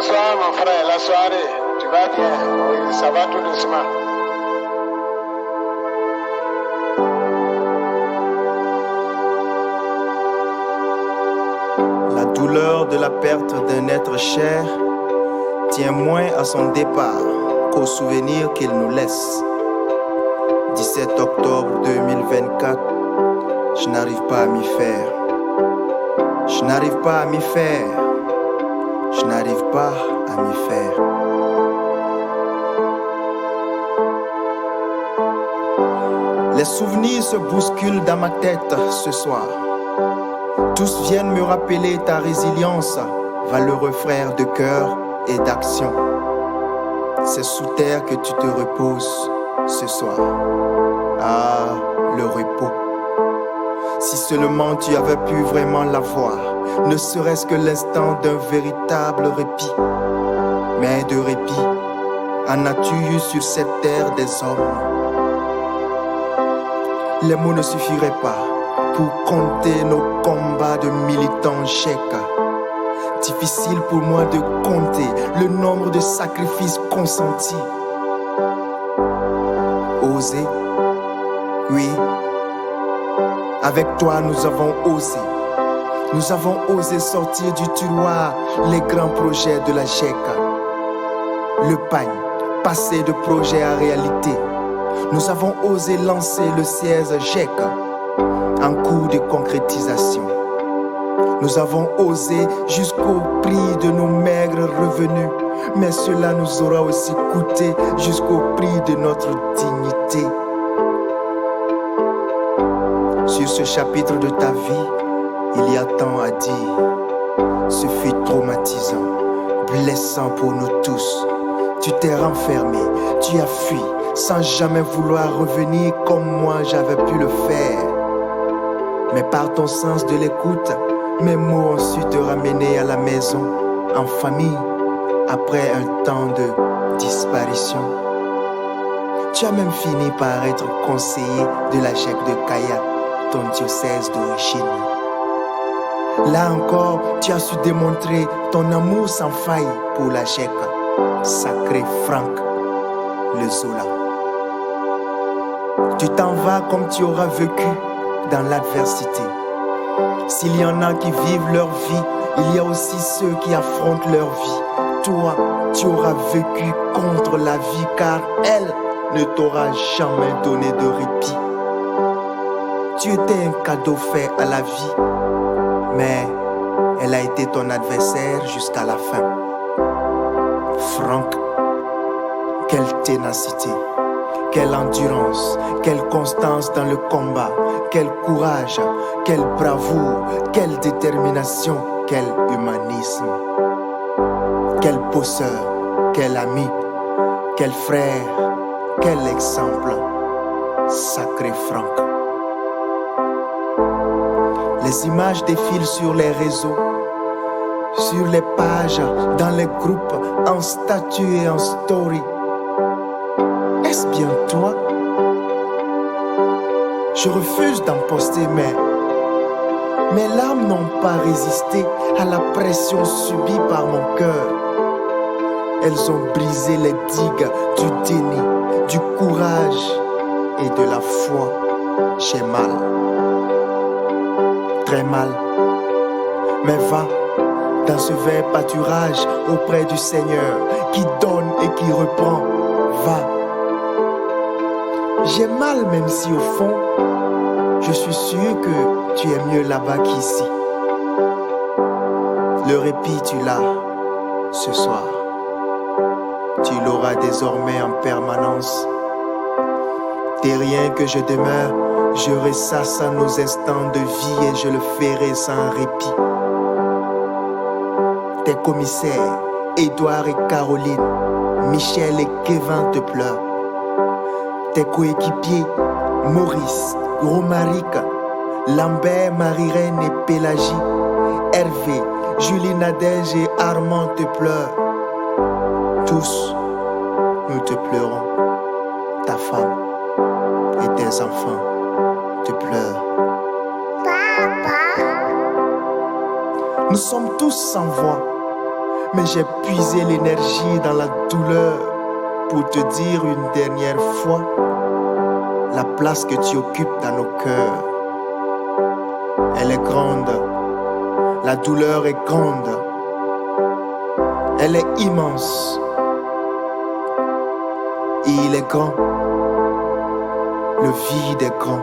Bonsoir mon frère, la soirée, tu vas bien? Oui, ça va tout doucement. La douleur de la perte d'un être cher tient moins à son départ qu'aux souvenirs qu'il nous laisse. 17 octobre 2024, je n'arrive pas à m'y faire. Je n'arrive pas à m'y faire. Je n'arrive pas à m'y faire. Les souvenirs se bousculent dans ma tête ce soir. Tous viennent me rappeler ta résilience, valeureux frère de cœur et d'action. C'est sous terre que tu te reposes ce soir. Ah, le repos. Si seulement tu avais pu vraiment l'avoir, ne serait-ce que l'instant d'un véritable répit. Mais de répit, en as-tu eu sur cette terre des hommes? Les mots ne suffiraient pas pour compter nos combats de militants chèques. Difficile pour moi de compter le nombre de sacrifices consentis. Oser, oui. Avec toi, nous avons osé. Nous avons osé sortir du tiroir les grands projets de la GEC. Le pagne, passer de projet à réalité. Nous avons osé lancer le siège GEC en cours de concrétisation. Nous avons osé jusqu'au prix de nos maigres revenus, mais cela nous aura aussi coûté jusqu'au prix de notre dignité. Sur ce chapitre de ta vie, il y a tant à dire. Ce fut traumatisant, blessant pour nous tous. Tu t'es renfermé, tu as fui, sans jamais vouloir revenir comme moi j'avais pu le faire. Mais par ton sens de l'écoute, mes mots ont su te ramener à la maison, en famille, après un temps de disparition. Tu as même fini par être conseiller de la GEC de Kaya, ton diocèse d'origine. Là encore, tu as su démontrer ton amour sans faille pour la GEC, sacré Franck le Zola. Tu t'en vas comme tu auras vécu dans l'adversité. S'il y en a qui vivent leur vie, il y a aussi ceux qui affrontent leur vie. Toi, tu auras vécu contre la vie car elle ne t'aura jamais donné de répit. Tu étais un cadeau fait à la vie, mais elle a été ton adversaire jusqu'à la fin. Franck, quelle ténacité, quelle endurance, quelle constance dans le combat, quel courage, quelle bravoure, quelle détermination, quel humanisme. Quel bosseur, quel ami, quel frère, quel exemple. Sacré Franck. Les images défilent sur les réseaux, sur les pages, dans les groupes, en statut et en story. Est-ce bien toi? Je refuse d'en poster, mais mes larmes n'ont pas résisté à la pression subie par mon cœur. Elles ont brisé les digues du déni, du courage et de la foi. J'ai mal, très mal. Mais va dans ce vain pâturage auprès du Seigneur qui donne et qui reprend. Va. J'ai mal même si au fond, je suis sûr que tu es mieux là-bas qu'ici. Le répit, tu l'as ce soir. Tu l'auras désormais en permanence. T'es rien que je demeure, je ressasse à nos instants de vie et je le ferai sans répit. Tes commissaires, Édouard et Caroline, Michel et Kevin te pleurent. Tes coéquipiers, Maurice, Romaric, Lambert, Marie-Reine et Pélagie, Hervé, Julie Nadège et Armand te pleurent. Tous, nous te pleurons. Ta femme et tes enfants te pleurent. Papa. Nous sommes tous sans voix, Mais j'ai puisé l'énergie dans la douleur pour te dire une dernière fois la place que tu occupes dans nos cœurs. Elle est grande, la douleur est grande, elle est immense. Et il est grand, le vide est grand,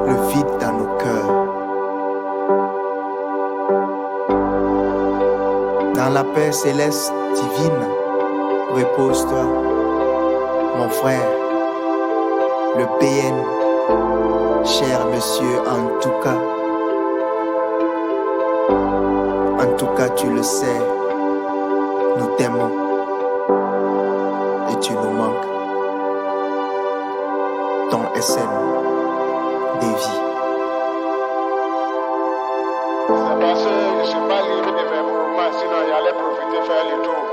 le vide dans nos cœurs. Dans la paix céleste divine, repose-toi, mon frère, le PN, cher monsieur, en tout cas tu le sais, nous t'aimons et tu nous manques. Ton SN, Davy. C'est parce que je ne suis pas libre de faire mon roman, sinon j'allais profiter faire le tour.